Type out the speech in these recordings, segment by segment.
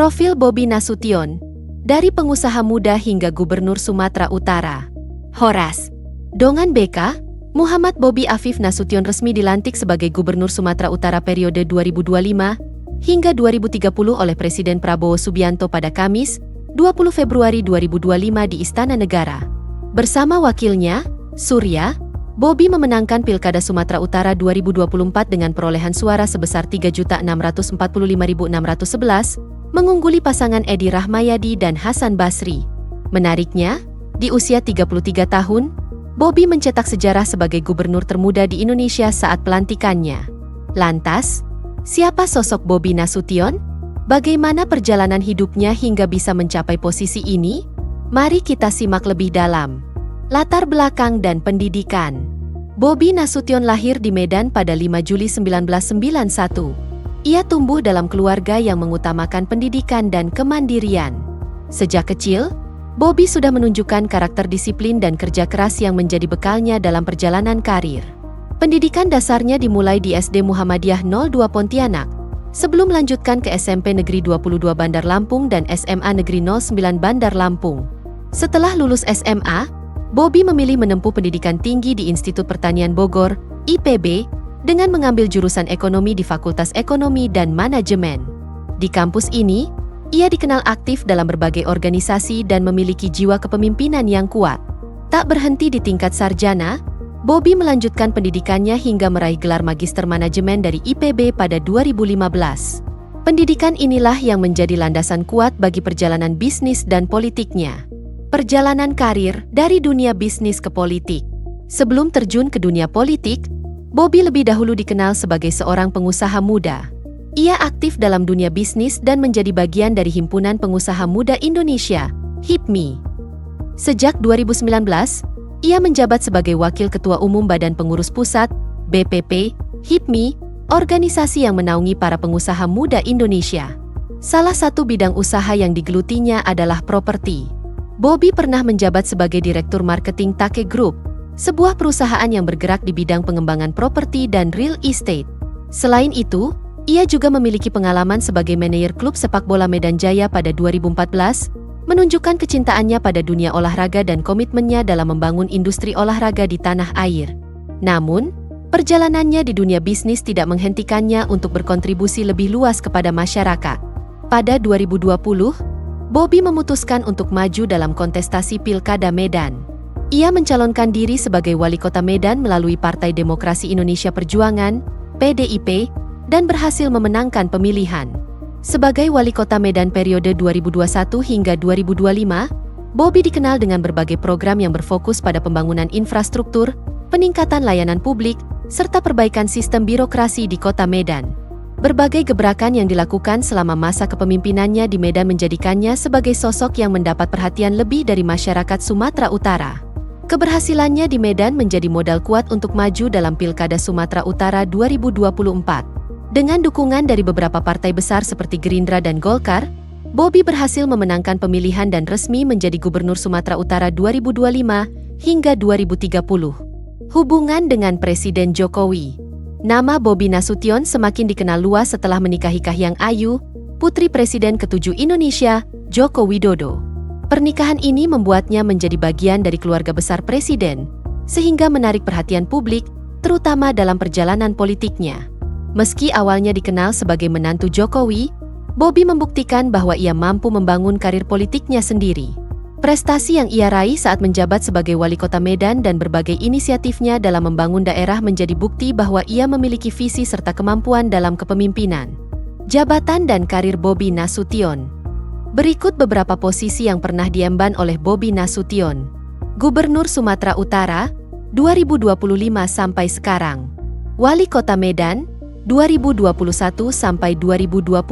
Profil Bobi Nasution, dari pengusaha muda hingga Gubernur Sumatera Utara. Horas. Dongan BK, Muhammad Bobi Afif Nasution resmi dilantik sebagai Gubernur Sumatera Utara periode 2025 hingga 2030 oleh Presiden Prabowo Subianto pada Kamis, 20 Februari 2025 di Istana Negara. Bersama wakilnya, Surya, Bobi memenangkan Pilkada Sumatera Utara 2024 dengan perolehan suara sebesar 3.645.611, mengungguli pasangan Edi Rahmayadi dan Hasan Basri. Menariknya, di usia 33 tahun, Bobi mencetak sejarah sebagai gubernur termuda di Indonesia saat pelantikannya. Lantas, siapa sosok Bobi Nasution? Bagaimana perjalanan hidupnya hingga bisa mencapai posisi ini? Mari kita simak lebih dalam. Latar belakang dan pendidikan. Bobi Nasution lahir di Medan pada 5 Juli 1991. Ia tumbuh dalam keluarga yang mengutamakan pendidikan dan kemandirian. Sejak kecil, Bobi sudah menunjukkan karakter disiplin dan kerja keras yang menjadi bekalnya dalam perjalanan karir. Pendidikan dasarnya dimulai di SD Muhammadiyah 02 Pontianak, sebelum melanjutkan ke SMP Negeri 22 Bandar Lampung dan SMA Negeri 09 Bandar Lampung. Setelah lulus SMA, Bobi memilih menempuh pendidikan tinggi di Institut Pertanian Bogor, IPB, dengan mengambil jurusan ekonomi di Fakultas Ekonomi dan Manajemen. Di kampus ini, ia dikenal aktif dalam berbagai organisasi dan memiliki jiwa kepemimpinan yang kuat. Tak berhenti di tingkat sarjana, Bobi melanjutkan pendidikannya hingga meraih gelar Magister Manajemen dari IPB pada 2015. Pendidikan inilah yang menjadi landasan kuat bagi perjalanan bisnis dan politiknya. Perjalanan karir dari dunia bisnis ke politik. Sebelum terjun ke dunia politik, Bobi lebih dahulu dikenal sebagai seorang pengusaha muda. Ia aktif dalam dunia bisnis dan menjadi bagian dari Himpunan Pengusaha Muda Indonesia, HIPMI. Sejak 2019, ia menjabat sebagai Wakil Ketua Umum Badan Pengurus Pusat, BPP, HIPMI, organisasi yang menaungi para pengusaha muda Indonesia. Salah satu bidang usaha yang digelutinya adalah properti. Bobi pernah menjabat sebagai Direktur Marketing Take Group, sebuah perusahaan yang bergerak di bidang pengembangan properti dan real estate. Selain itu, ia juga memiliki pengalaman sebagai manajer klub sepak bola Medan Jaya pada 2014, menunjukkan kecintaannya pada dunia olahraga dan komitmennya dalam membangun industri olahraga di tanah air. Namun, perjalanannya di dunia bisnis tidak menghentikannya untuk berkontribusi lebih luas kepada masyarakat. Pada 2020, Bobi memutuskan untuk maju dalam kontestasi Pilkada Medan. Ia mencalonkan diri sebagai Wali Kota Medan melalui Partai Demokrasi Indonesia Perjuangan, PDIP, dan berhasil memenangkan pemilihan. Sebagai Wali Kota Medan periode 2021 hingga 2025, Bobi dikenal dengan berbagai program yang berfokus pada pembangunan infrastruktur, peningkatan layanan publik, serta perbaikan sistem birokrasi di Kota Medan. Berbagai gebrakan yang dilakukan selama masa kepemimpinannya di Medan menjadikannya sebagai sosok yang mendapat perhatian lebih dari masyarakat Sumatera Utara. Keberhasilannya di Medan menjadi modal kuat untuk maju dalam Pilkada Sumatera Utara 2024. Dengan dukungan dari beberapa partai besar seperti Gerindra dan Golkar, Bobi berhasil memenangkan pemilihan dan resmi menjadi Gubernur Sumatera Utara 2025 hingga 2030. Hubungan dengan Presiden Jokowi. Nama Bobi Nasution semakin dikenal luas setelah menikahi Kahiyang Ayu, putri Presiden ke-7 Indonesia, Joko Widodo. Pernikahan ini membuatnya menjadi bagian dari keluarga besar Presiden, sehingga menarik perhatian publik, terutama dalam perjalanan politiknya. Meski awalnya dikenal sebagai menantu Jokowi, Bobi membuktikan bahwa ia mampu membangun karir politiknya sendiri. Prestasi yang ia raih saat menjabat sebagai Wali Kota Medan dan berbagai inisiatifnya dalam membangun daerah menjadi bukti bahwa ia memiliki visi serta kemampuan dalam kepemimpinan. Jabatan dan karir Bobi Nasution. Berikut beberapa posisi yang pernah diemban oleh Bobi Nasution. Gubernur Sumatera Utara, 2025 sampai sekarang. Wali Kota Medan, 2021 sampai 2025.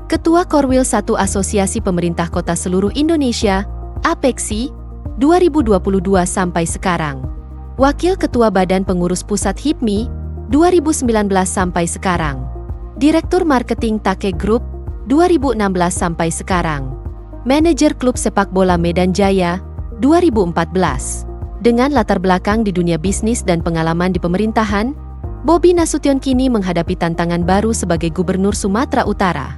Ketua Korwil 1 Asosiasi Pemerintah Kota Seluruh Indonesia, APEKSI, 2022 sampai sekarang. Wakil Ketua Badan Pengurus Pusat HIPMI, 2019 sampai sekarang. Direktur Marketing Take Group, 2016 sampai sekarang. Manajer Klub Sepak Bola Medan Jaya, 2014. Dengan latar belakang di dunia bisnis dan pengalaman di pemerintahan, Bobi Nasution kini menghadapi tantangan baru sebagai Gubernur Sumatera Utara.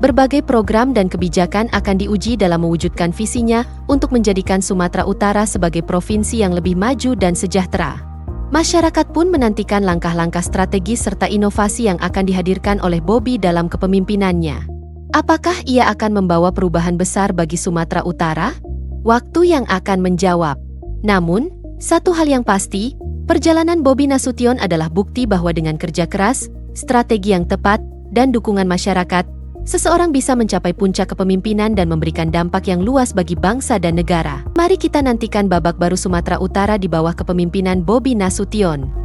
Berbagai program dan kebijakan akan diuji dalam mewujudkan visinya untuk menjadikan Sumatera Utara sebagai provinsi yang lebih maju dan sejahtera. Masyarakat pun menantikan langkah-langkah strategis serta inovasi yang akan dihadirkan oleh Bobby dalam kepemimpinannya. Apakah ia akan membawa perubahan besar bagi Sumatera Utara? Waktu yang akan menjawab. Namun, satu hal yang pasti, perjalanan Bobby Nasution adalah bukti bahwa dengan kerja keras, strategi yang tepat, dan dukungan masyarakat, seseorang bisa mencapai puncak kepemimpinan dan memberikan dampak yang luas bagi bangsa dan negara. Mari kita nantikan babak baru Sumatera Utara di bawah kepemimpinan Bobby Nasution.